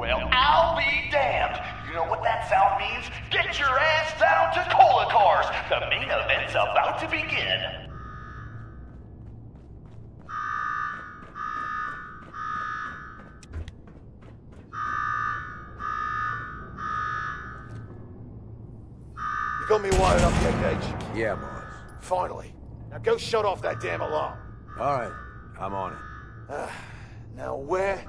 Well, I'll be damned. You know what that sound means? Get your ass down to Cola Cars. The main event's about to begin. You got me wired up yet, Gage? Yeah, boss. Finally. Now go shut off that damn alarm. All right, I'm on it. Now where?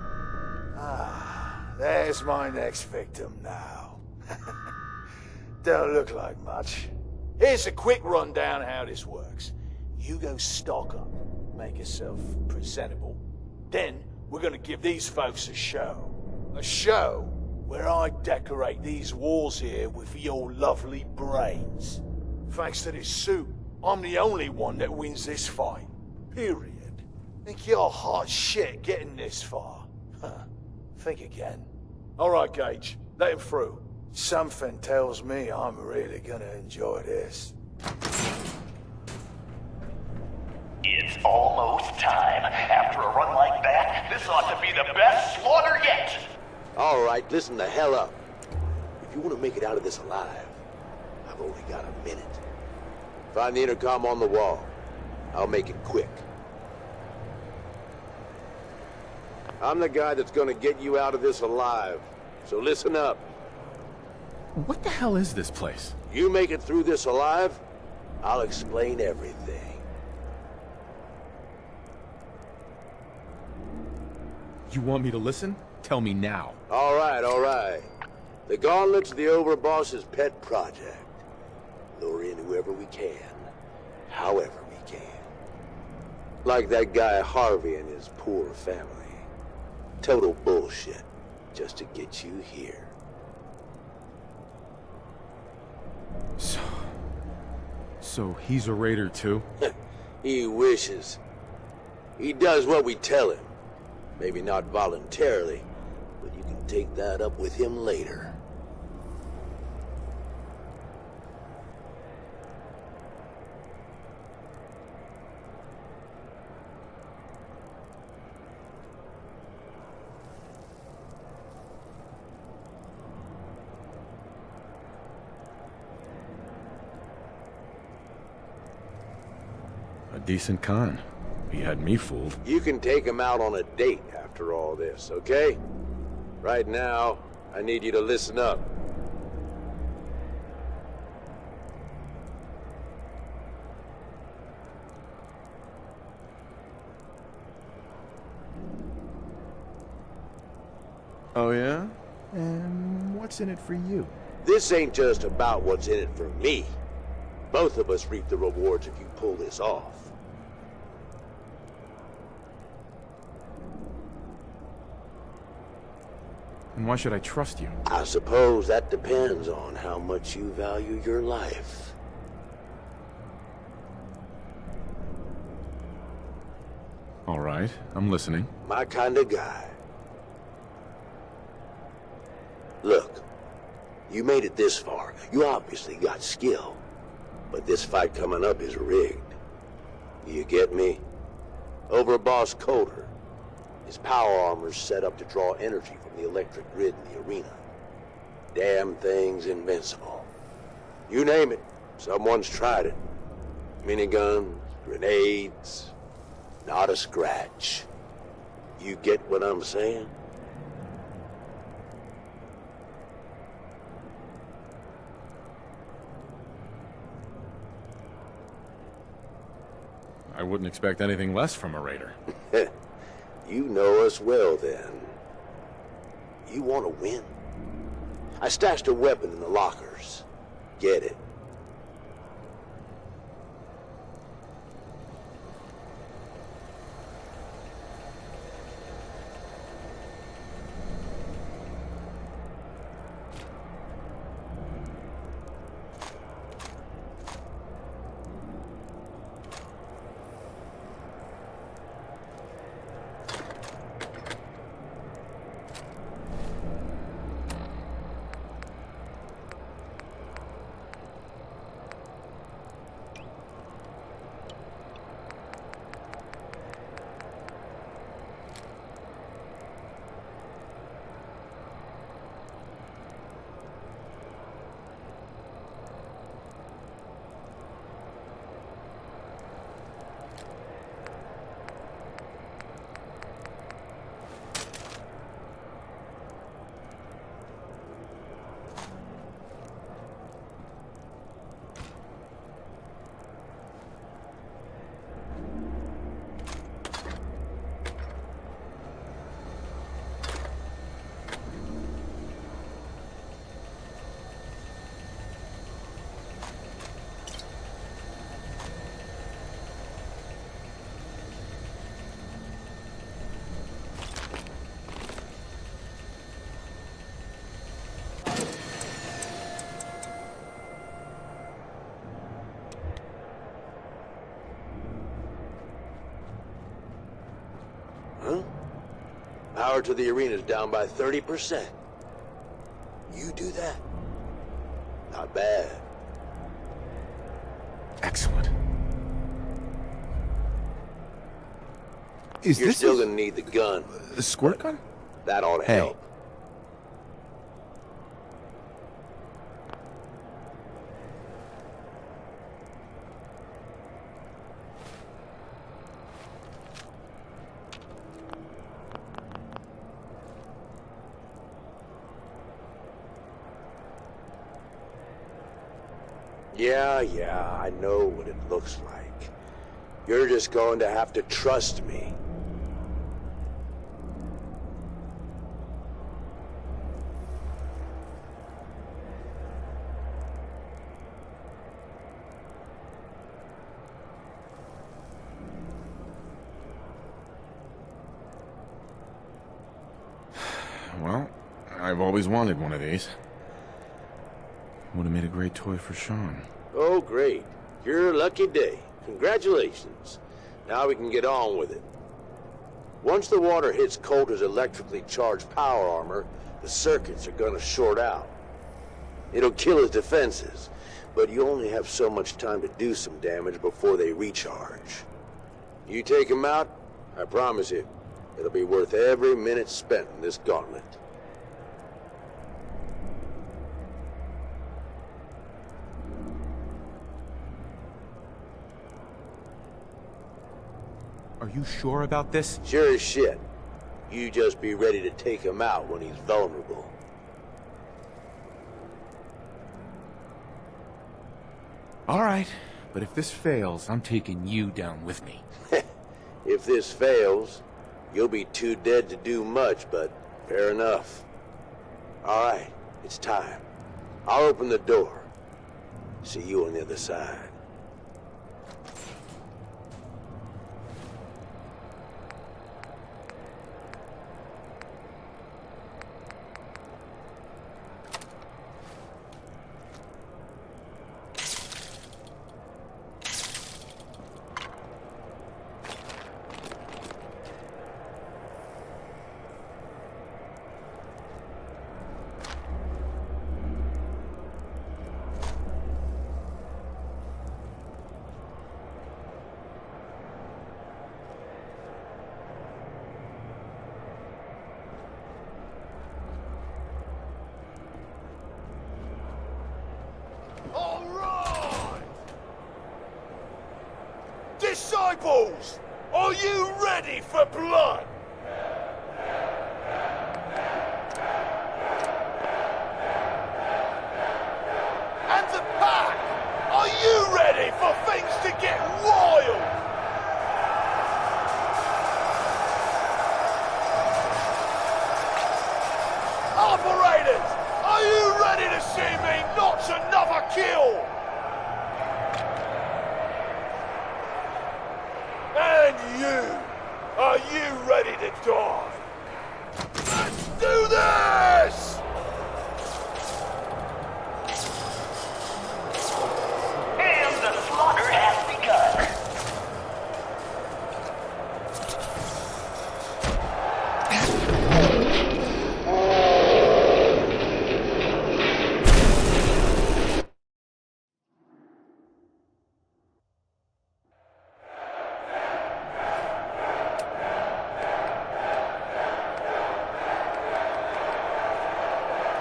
There's my next victim now. Don't look like much. Here's a quick rundown how this works. You go stock up, make yourself presentable. Then we're gonna give these folks a show. A show where I decorate these walls here with your lovely brains. Thanks to this suit, I'm the only one that wins this fight. Period. Think you're hot shit getting this far? Huh. Think again. All right, Gage. Let him through. Something tells me I'm really gonna enjoy this. It's almost time. After a run like that, this ought to be the best slaughter yet. All right, listen the hell up. If you want to make it out of this alive, I've only got a minute. Find the intercom on the wall. I'll make it quick. I'm the guy that's gonna get you out of this alive, so listen up. What the hell is this place? You make it through this alive, I'll explain everything. You want me to listen? Tell me now. All right, all right. The Gauntlet's the Overboss's pet project. Lure in whoever we can, however we can. Like that guy Harvey and his poor family. Total bullshit, just to get you here. So he's a raider too? He wishes. He does what we tell him. Maybe not voluntarily, but you can take that up with him later. A decent con. He had me fooled. You can take him out on a date after all this, okay? Right now, I need you to listen up. Oh yeah? And what's in it for you? This ain't just about what's in it for me. Both of us reap the rewards if you pull this off. And why should I trust you? I suppose that depends on how much you value your life. All right, I'm listening. My kind of guy. Look, you made it this far. You obviously got skill. But this fight coming up is rigged. You get me? Overboss Coulter. His power armor's set up to draw energy from the electric grid in the arena. Damn thing's invincible. You name it, someone's tried it. Miniguns, grenades, not a scratch. You get what I'm saying? I wouldn't expect anything less from a raider. You know us well, then. You want to win? I stashed a weapon in the lockers. Get it. Power to the arena's down by 30%. You do that? Not bad. Excellent. Is You're this still gonna need the gun. a squirt gun? That ought to Hey. help. Yeah, I know what it looks like. You're just going to have to trust me. Well, I've always wanted one of these. Would have made a great toy for Sean. Oh, great. Your lucky day. Congratulations. Now we can get on with it. Once the water hits Coulter's electrically charged power armor, the circuits are gonna short out. It'll kill his defenses, but you only have so much time to do some damage before they recharge. You take him out, I promise you, it'll be worth every minute spent in this gauntlet. Are you sure about this? Sure as shit. You just be ready to take him out when he's vulnerable. All right, but if this fails, I'm taking you down with me. If this fails, you'll be too dead to do much, but fair enough. All right, it's time. I'll open the door. See you on the other side. All right! Disciples, are you ready for blood? And the pack, are you ready for things to get wild? Operators, are you ready to see me notch another kill? And you, are you ready to die? Let's do this! And the slaughter has begun.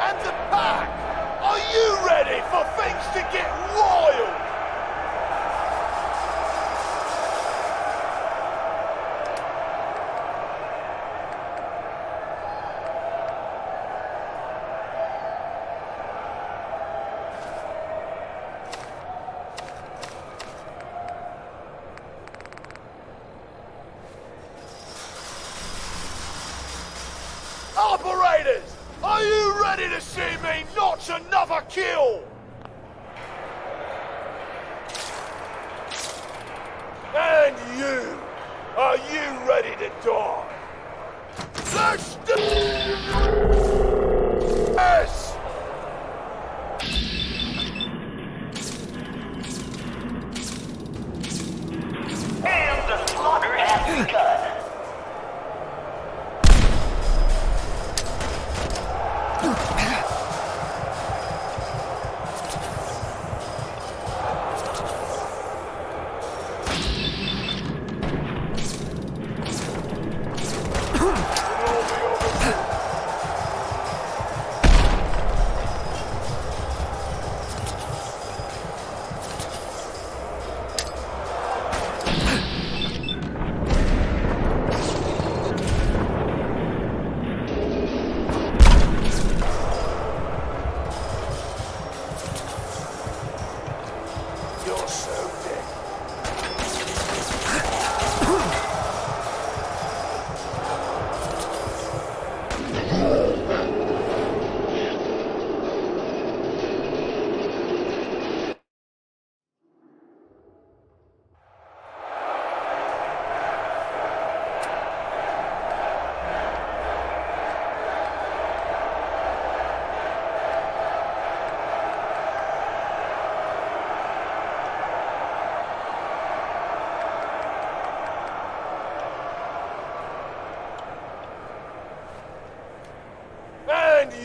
And the pack, are you ready for things to get wild? Operators, are you ready to see me notch another kill? And you, are you ready to die? Let's do this! And the slaughter has begun.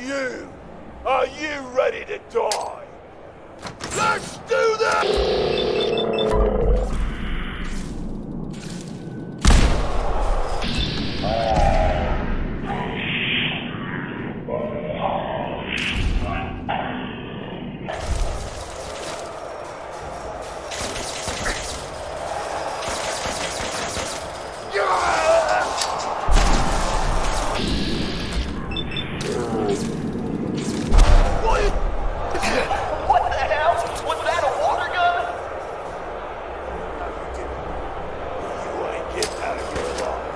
you! Are you ready to die? Let's do this! What the hell? Was that a water gun? You ain't getting out of here alive.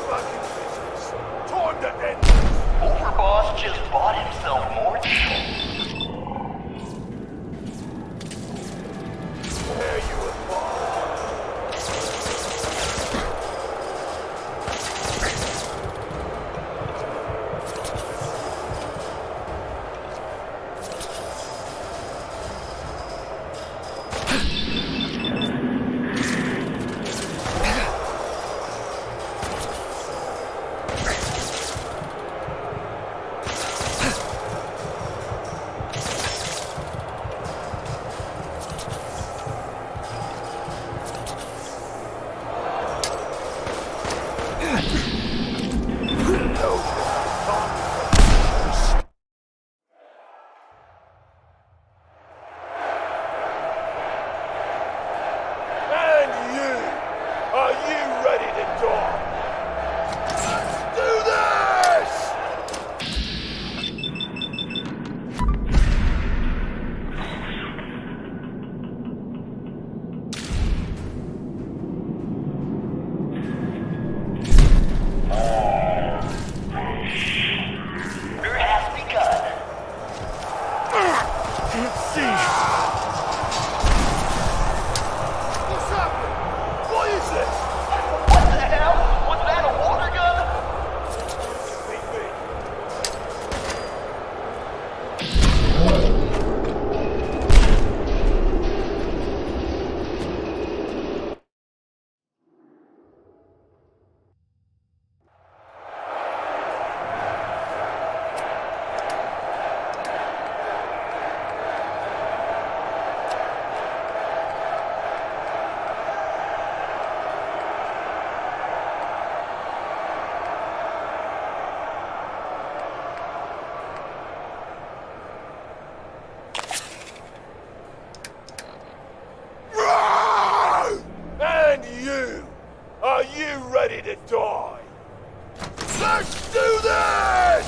Fucking business. Time to end this. Overboss just bought himself more There you are. And you! Are you ready to die? Let's do this! Murder has begun. What's happening? What is this? What the hell? Was that a water gun? Beat me. And you! Are you ready to die? Let's do this!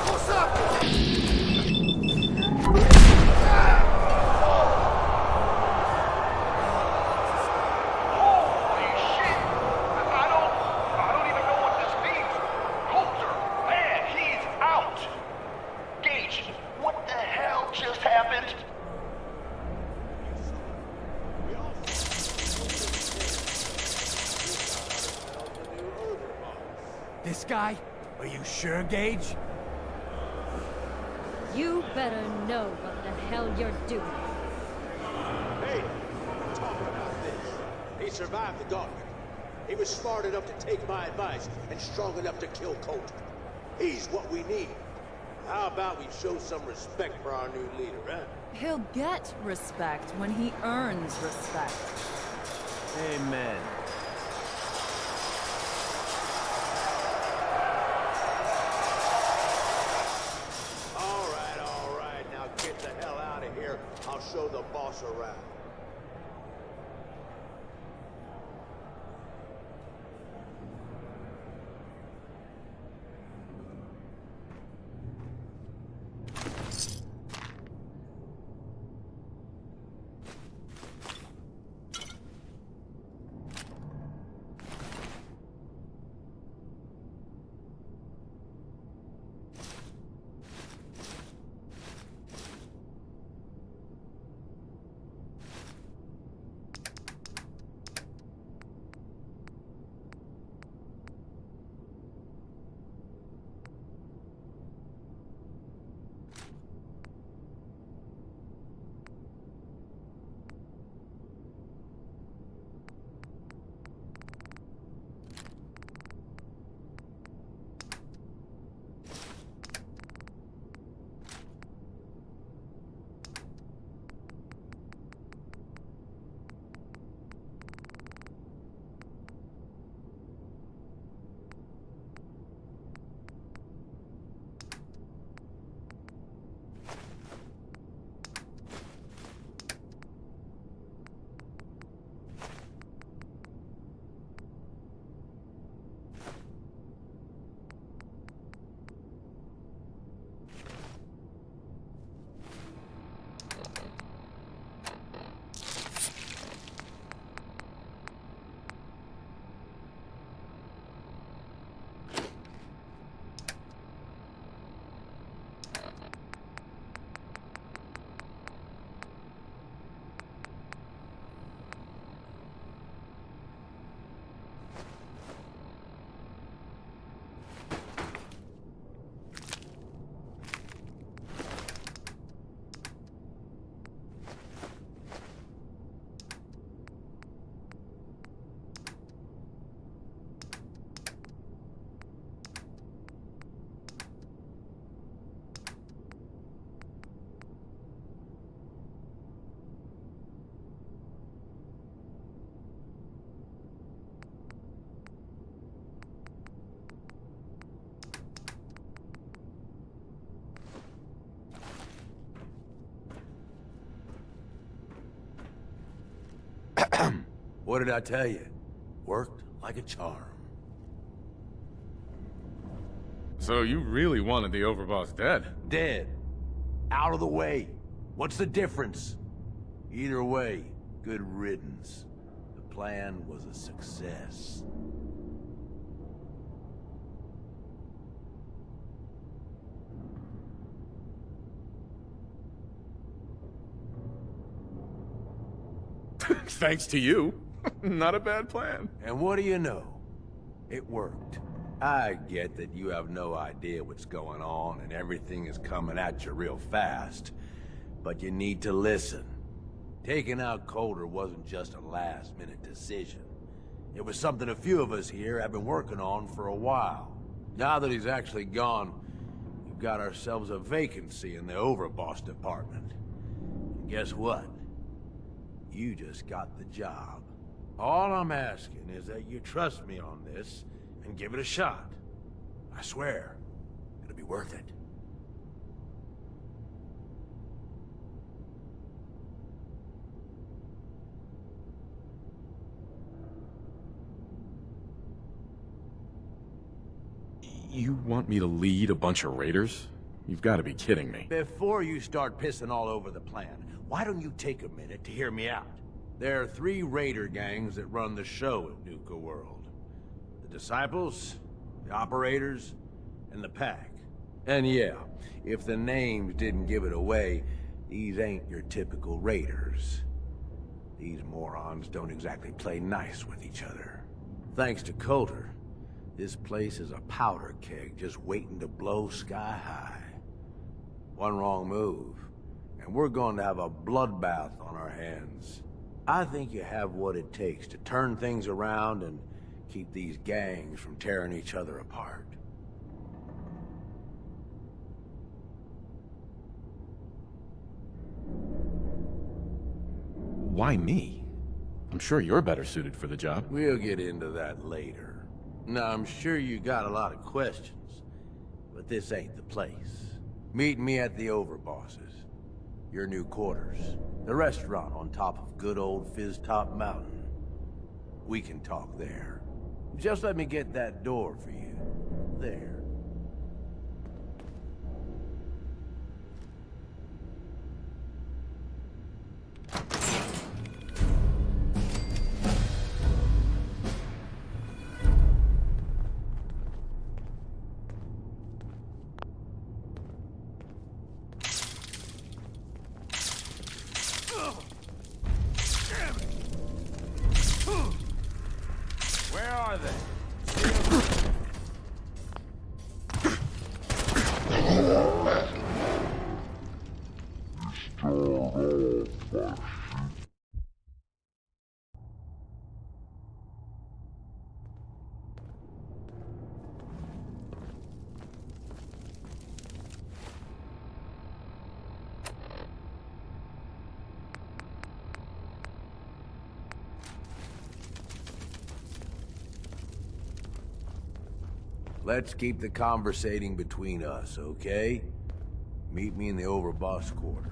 What's happening? Holy shit! I don't even know what this means. Coulter, man, he's out. Gage, what the hell just happened? This guy? Are you sure, Gage? You better know what the hell you're doing. Hey, talk about this. He survived the gauntlet. He was smart enough to take my advice and strong enough to kill Coulter. He's what we need. How about we show some respect for our new leader, huh? He'll get respect when he earns respect. Amen. All right. Now get the hell out of here. I'll show the boss around. What did I tell you? Worked like a charm. So you really wanted the overboss dead? Dead. Out of the way. What's the difference? Either way, good riddance. The plan was a success. Thanks to you. Not a bad plan. And what do you know? It worked. I get that you have no idea what's going on and everything is coming at you real fast. But you need to listen. Taking out Coulter wasn't just a last-minute decision. It was something a few of us here have been working on for a while. Now that he's actually gone, we've got ourselves a vacancy in the overboss department. And guess what? You just got the job. All I'm asking is that you trust me on this and give it a shot. I swear, it'll be worth it. You want me to lead a bunch of raiders? You've got to be kidding me. Before you start pissing all over the plan, why don't you take a minute to hear me out? There are 3 raider gangs that run the show at Nuka World. The Disciples, the Operators, and the Pack. And yeah, if the names didn't give it away, these ain't your typical raiders. These morons don't exactly play nice with each other. Thanks to Coulter, this place is a powder keg just waiting to blow sky high. One wrong move, and we're going to have a bloodbath on our hands. I think you have what it takes to turn things around and keep these gangs from tearing each other apart. Why me? I'm sure you're better suited for the job. We'll get into that later. Now, I'm sure you got a lot of questions, but this ain't the place. Meet me at the Overbosses, your new quarters, the restaurant on top of good old Fizz Top Mountain. We can talk there. Just let me get that door for you. There. Where are they? Let's keep the conversating between us, okay? Meet me in the Overboss quarters.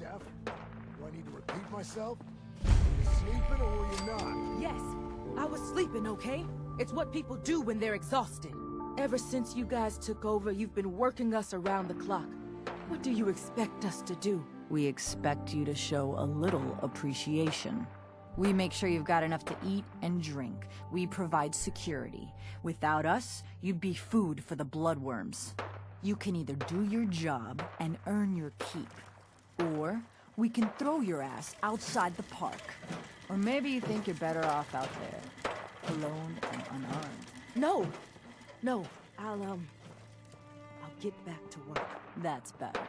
Deaf? Do I need to repeat myself? Were you sleeping or were you not? Yes, I was sleeping. sleeping, okay? It's what people do when they're exhausted. Ever since you guys took over, you've been working us around the clock. What do you expect us to do? We expect you to show a little appreciation. We make sure you've got enough to eat and drink. We provide security. Without us, you'd be food for the bloodworms. You can either do your job and earn your keep, or we can throw your ass outside the park. Or maybe you think you're better off out there, alone and unarmed. No, I'll get back to work. That's better.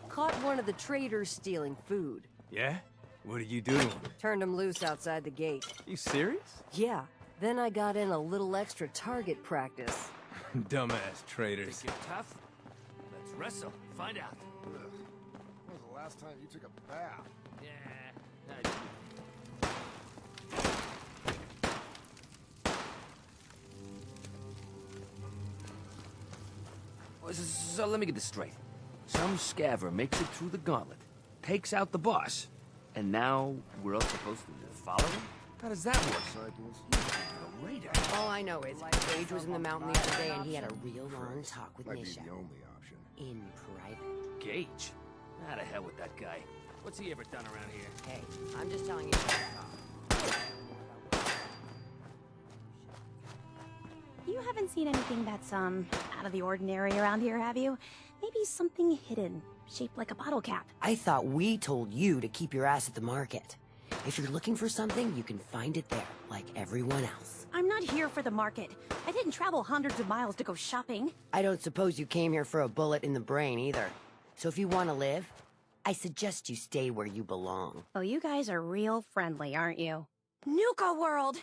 Caught one of the traders stealing food. Yeah? What did you do to him? Turned him loose outside the gate. You serious? Yeah. Then I got in a little extra target practice. Dumbass traders. Think you're tough? Let's wrestle. Find out. When was the last time you took a bath? Yeah. So let me get this straight. Some scaver makes it through the gauntlet, takes out the boss, and now we're all supposed to follow him? How does that work? Disciples? A raider. All I know is Gage was in the mountain the other day and he had a real long talk with Might be Nisha. the only option. In private. Gage? How the hell with that guy? What's he ever done around here? Hey, I'm just telling you. You haven't seen anything that's, out of the ordinary around here, have you? Maybe something hidden, shaped like a bottle cap. I thought we told you to keep your ass at the market. If you're looking for something, you can find it there, like everyone else. I'm not here for the market. I didn't travel hundreds of miles to go shopping. I don't suppose you came here for a bullet in the brain, either. So if you want to live, I suggest you stay where you belong. Oh, you guys are real friendly, aren't you? Nuka World!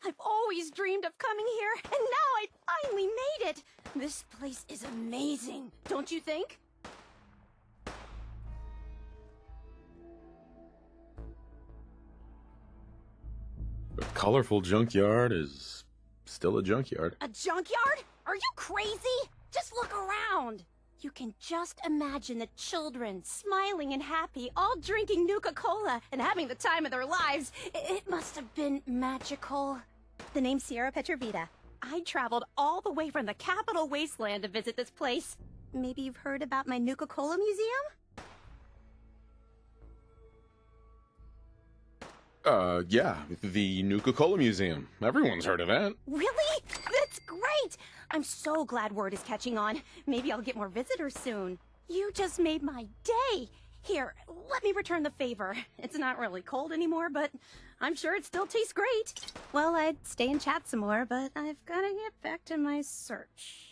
I've always dreamed of coming here, and now I finally made it! This place is amazing, don't you think? A colorful junkyard is still a junkyard. A junkyard? Are you crazy? Just look around! You can just imagine the children, smiling and happy, all drinking Nuka-Cola and having the time of their lives. It must have been magical. The name's Sierra Petrovita. I traveled all the way from the capital wasteland to visit this place. Maybe you've heard about my Nuka-Cola museum? Yeah, the Nuka-Cola Museum. Everyone's heard of that. Really? That's great! I'm so glad word is catching on. Maybe I'll get more visitors soon. You just made my day! Here, let me return the favor. It's not really cold anymore, but I'm sure it still tastes great. Well, I'd stay and chat some more, but I've gotta get back to my search.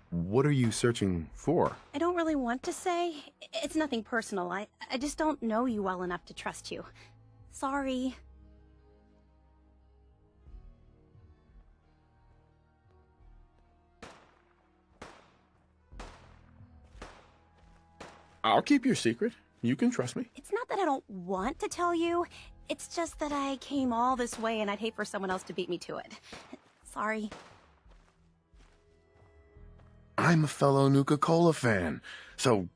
What are you searching for? I don't really want to say. It's nothing personal. I just don't know you well enough to trust you. Sorry. I'll keep your secret. You can trust me. It's not that I don't want to tell you. It's just that I came all this way and I'd hate for someone else to beat me to it. Sorry. I'm a fellow Nuka-Cola fan, so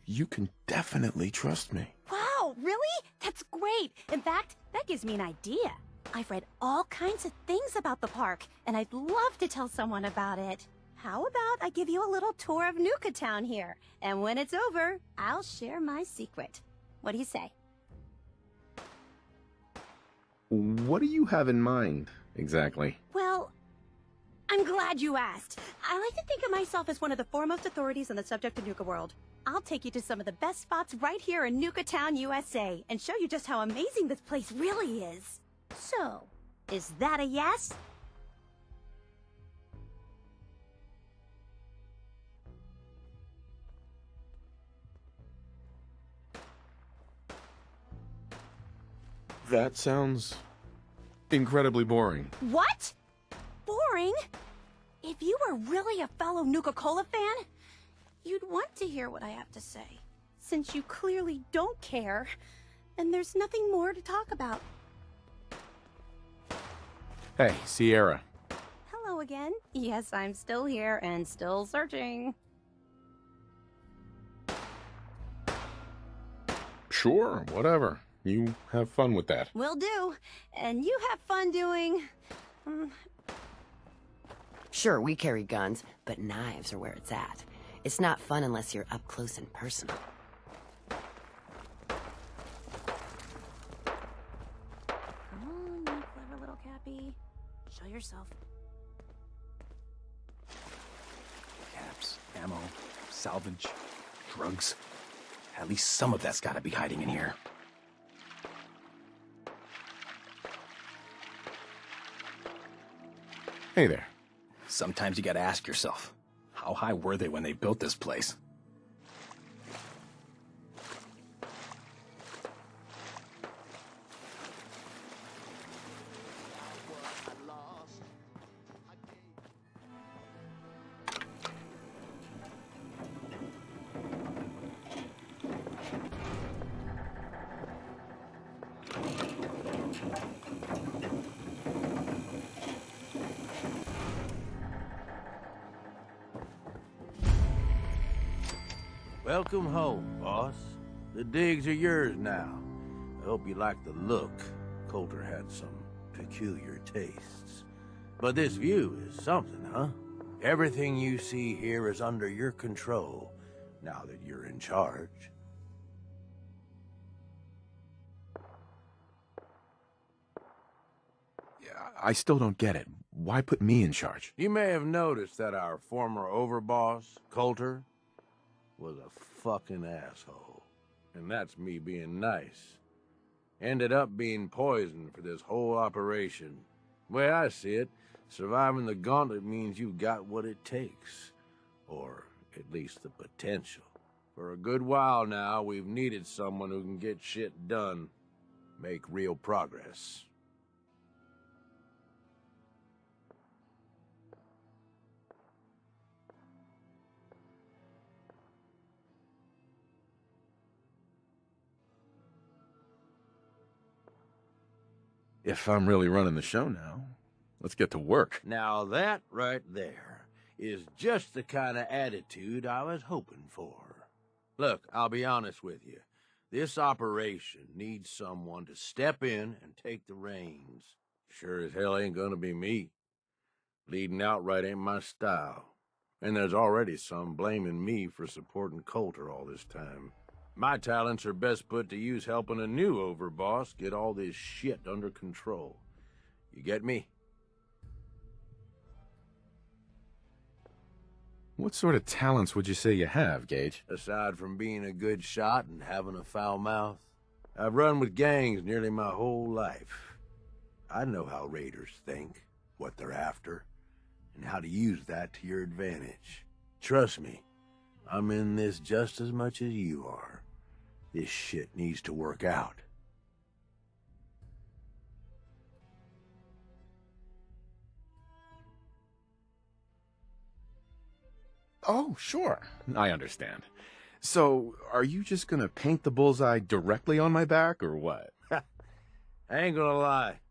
you can definitely trust me. Wow, really? That's great. In fact, that gives me an idea. I've read all kinds of things about the park, and I'd love to tell someone about it. How about I give you a little tour of Nuka Town here, and when it's over, I'll share my secret. What do you say? What do you have in mind, exactly? Well, I'm glad you asked. I like to think of myself as one of the foremost authorities on the subject of Nuka World. I'll take you to some of the best spots right here in Nuka Town, USA, and show you just how amazing this place really is. So, is that a yes? That sounds incredibly boring. What? Boring? If you were really a fellow Nuka-Cola fan, you'd want to hear what I have to say. Since you clearly don't care, and there's nothing more to talk about. Hey, Sierra. Hello again. Yes, I'm still here and still searching. Sure, whatever. You have fun with that. Will do. And you have fun doing... Sure, we carry guns, but knives are where it's at. It's not fun unless you're up close and personal. Come on, you clever little Cappy. Show yourself. Caps, ammo, salvage, drugs. At least some of that's gotta be hiding in here. Hey there. Sometimes you gotta ask yourself, how high were they when they built this place? Welcome home, boss. The digs are yours now. I hope you like the look. Coulter had some peculiar tastes. But this view is something, huh? Everything you see here is under your control, now that you're in charge. Yeah, I still don't get it. Why put me in charge? You may have noticed that our former overboss, Coulter, was a fucking asshole. And that's me being nice. Ended up being poisoned for this whole operation. The way I see it, surviving the gauntlet means you've got what it takes. Or at least the potential. For a good while now, we've needed someone who can get shit done. Make real progress. If I'm really running the show now, let's get to work. Now that right there is just the kind of attitude I was hoping for. Look, I'll be honest with you. This operation needs someone to step in and take the reins. Sure as hell ain't gonna be me. Leading outright ain't my style. And there's already some blaming me for supporting Coulter all this time. My talents are best put to use helping a new overboss get all this shit under control. You get me? What sort of talents would you say you have, Gage? Aside from being a good shot and having a foul mouth, I've run with gangs nearly my whole life. I know how raiders think, what they're after, and how to use that to your advantage. Trust me, I'm in this just as much as you are. This shit needs to work out. Oh, sure. I understand. So, are you just gonna paint the bullseye directly on my back, or what? I ain't gonna lie.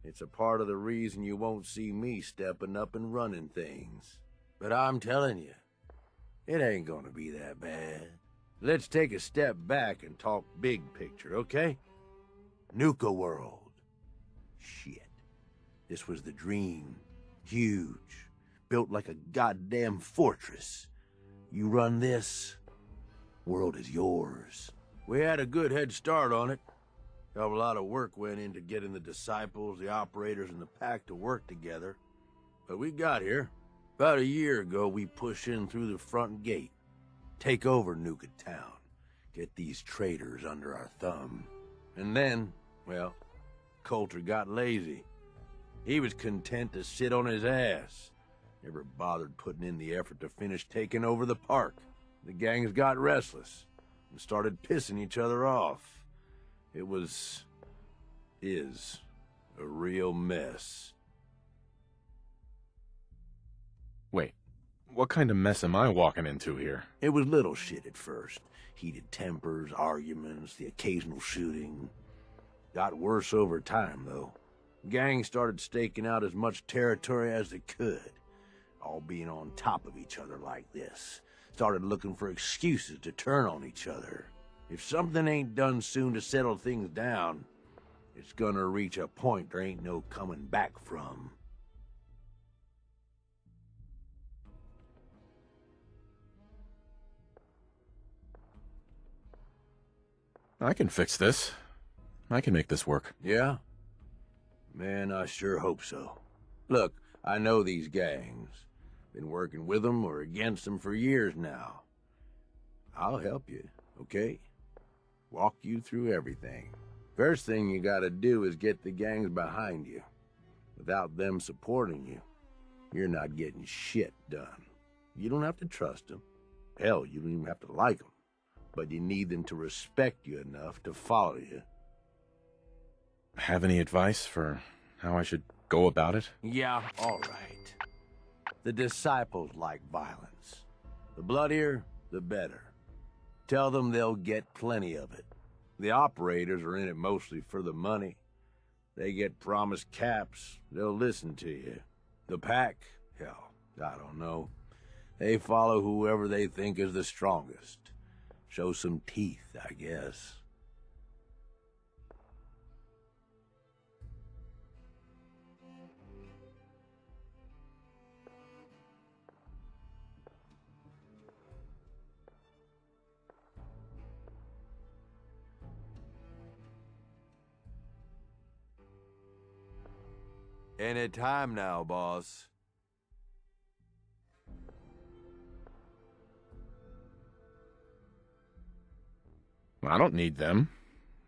It's a part of the reason you won't see me stepping up and running things. But I'm telling you, it ain't gonna be that bad. Let's take a step back and talk big picture, okay? Nuka World. Shit. This was the dream. Huge. Built like a goddamn fortress. You run this, world is yours. We had a good head start on it. A lot of work went into getting the disciples, the operators, and the pack to work together. But we got here. About a year ago, we pushed in through the front gate. Take over Nuka Town. Get these traitors under our thumb. And then, well, Coulter got lazy. He was content to sit on his ass. Never bothered putting in the effort to finish taking over the park. The gangs got restless and started pissing each other off. It is a real mess. Wait, what kind of mess am I walking into here? It was little shit at first. Heated tempers, arguments, the occasional shooting. Got worse over time, though. Gangs started staking out as much territory as they could, all being on top of each other like this. Started looking for excuses to turn on each other. If something ain't done soon to settle things down, it's gonna reach a point there ain't no coming back from. I can fix this. I can make this work. Yeah? Man, I sure hope so. Look, I know these gangs. Been working with them or against them for years now. I'll help you, okay? Walk you through everything. First thing you gotta do is get the gangs behind you. Without them supporting you, you're not getting shit done. You don't have to trust them. Hell, you don't even have to like them. But you need them to respect you enough to follow you. Have any advice for how I should go about it? Yeah, all right. The disciples like violence. The bloodier, the better. Tell them they'll get plenty of it. The operators are in it mostly for the money. They get promised caps, they'll listen to you. The pack, hell, I don't know. They follow whoever they think is the strongest. Show some teeth, I guess. Any time now, boss. I don't need them.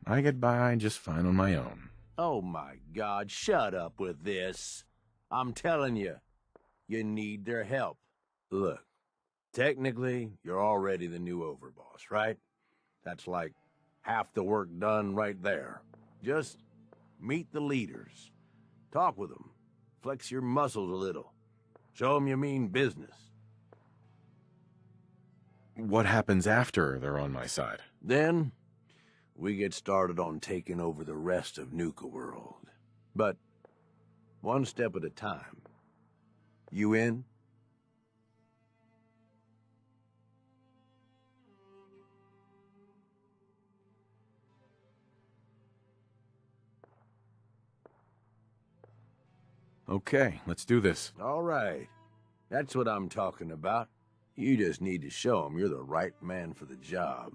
I get by just fine on my own. Oh my God, shut up with this. I'm telling you, you need their help. Look, technically, you're already the new overboss, right? That's like half the work done right there. Just meet the leaders. Talk with them. Flex your muscles a little. Show them you mean business. What happens after they're on my side? Then, we get started on taking over the rest of Nuka World. But, one step at a time. You in? Okay, let's do this. All right. That's what I'm talking about. You just need to show them you're the right man for the job.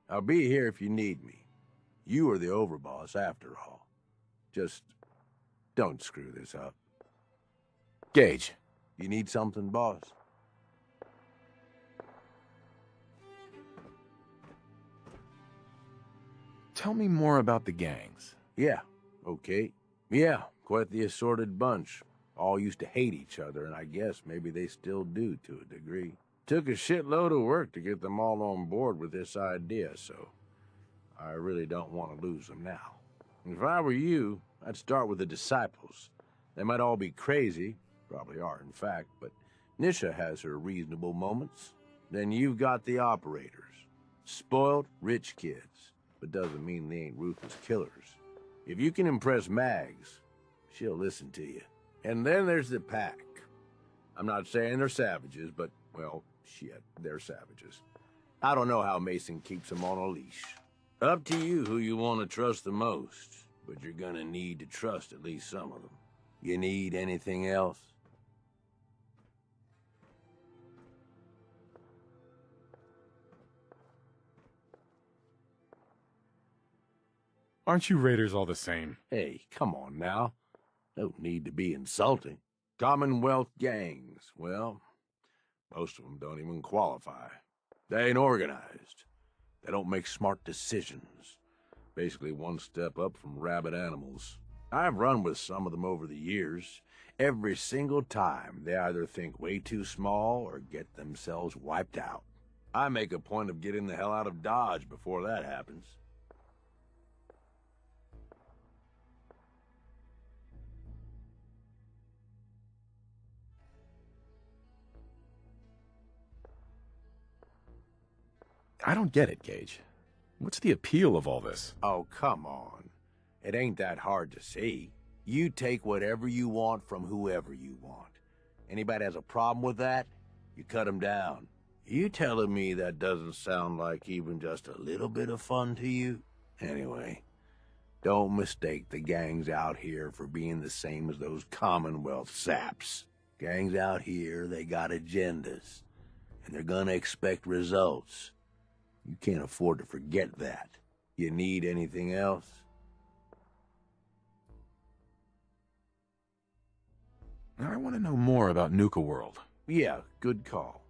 I'll be here if you need me. You are the overboss after all. Just don't screw this up. Gage. You need something, boss? Tell me more about the gangs. Yeah, okay. Yeah, quite the assorted bunch. All used to hate each other, and I guess maybe they still do to a degree. Took a shitload of work to get them all on board with this idea, so I really don't want to lose them now. If I were you, I'd start with the disciples. They might all be crazy, probably are in fact, but Nisha has her reasonable moments. Then you've got the operators. Spoiled, rich kids, but doesn't mean they ain't ruthless killers. If you can impress Mags, she'll listen to you. And then there's the pack. I'm not saying they're savages, but, well, shit, they're savages. I don't know how Mason keeps them on a leash. Up to you who you want to trust the most, but you're gonna need to trust at least some of them. You need anything else? Aren't you raiders all the same? Hey, come on now. No need to be insulting. Commonwealth gangs, well, most of them don't even qualify. They ain't organized. They don't make smart decisions. Basically one step up from rabid animals. I've run with some of them over the years. Every single time, they either think way too small or get themselves wiped out. I make a point of getting the hell out of Dodge before that happens. I don't get it, Gage. What's the appeal of all this? Oh, come on. It ain't that hard to see. You take whatever you want from whoever you want. Anybody has a problem with that, you cut them down. You telling me that doesn't sound like even just a little bit of fun to you? Anyway, don't mistake the gangs out here for being the same as those Commonwealth saps. Gangs out here, they got agendas, and they're gonna expect results. You can't afford to forget that. You need anything else? I want to know more about Nuka World. Yeah, good call.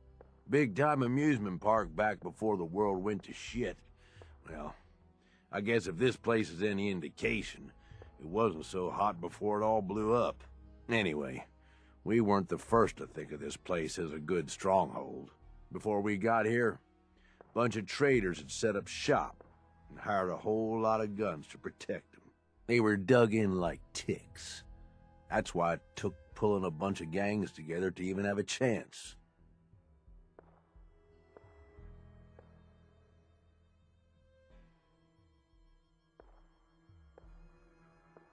Big-time amusement park back before the world went to shit. Well, I guess if this place is any indication, it wasn't so hot before it all blew up. Anyway, we weren't the first to think of this place as a good stronghold. Before we got here, a bunch of traders had set up shop and hired a whole lot of guns to protect them. They were dug in like ticks. That's why it took pulling a bunch of gangs together to even have a chance.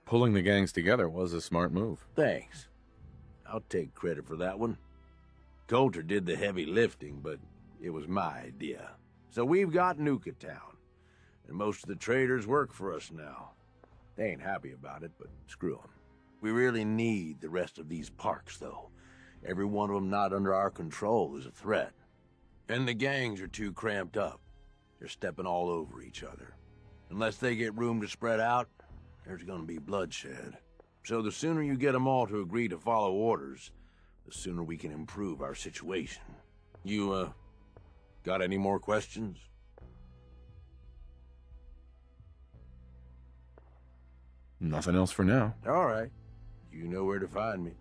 Pulling the gangs together was a smart move. Thanks. I'll take credit for that one. Coulter did the heavy lifting, but it was my idea. So we've got Nuka Town, and most of the traders work for us now. They ain't happy about it, but screw them. We really need the rest of these parks, though. Every one of them not under our control is a threat. And the gangs are too cramped up. They're stepping all over each other. Unless they get room to spread out, there's gonna be bloodshed. So the sooner you get them all to agree to follow orders, the sooner we can improve our situation. You, got any more questions? Nothing else for now. All right. You know where to find me.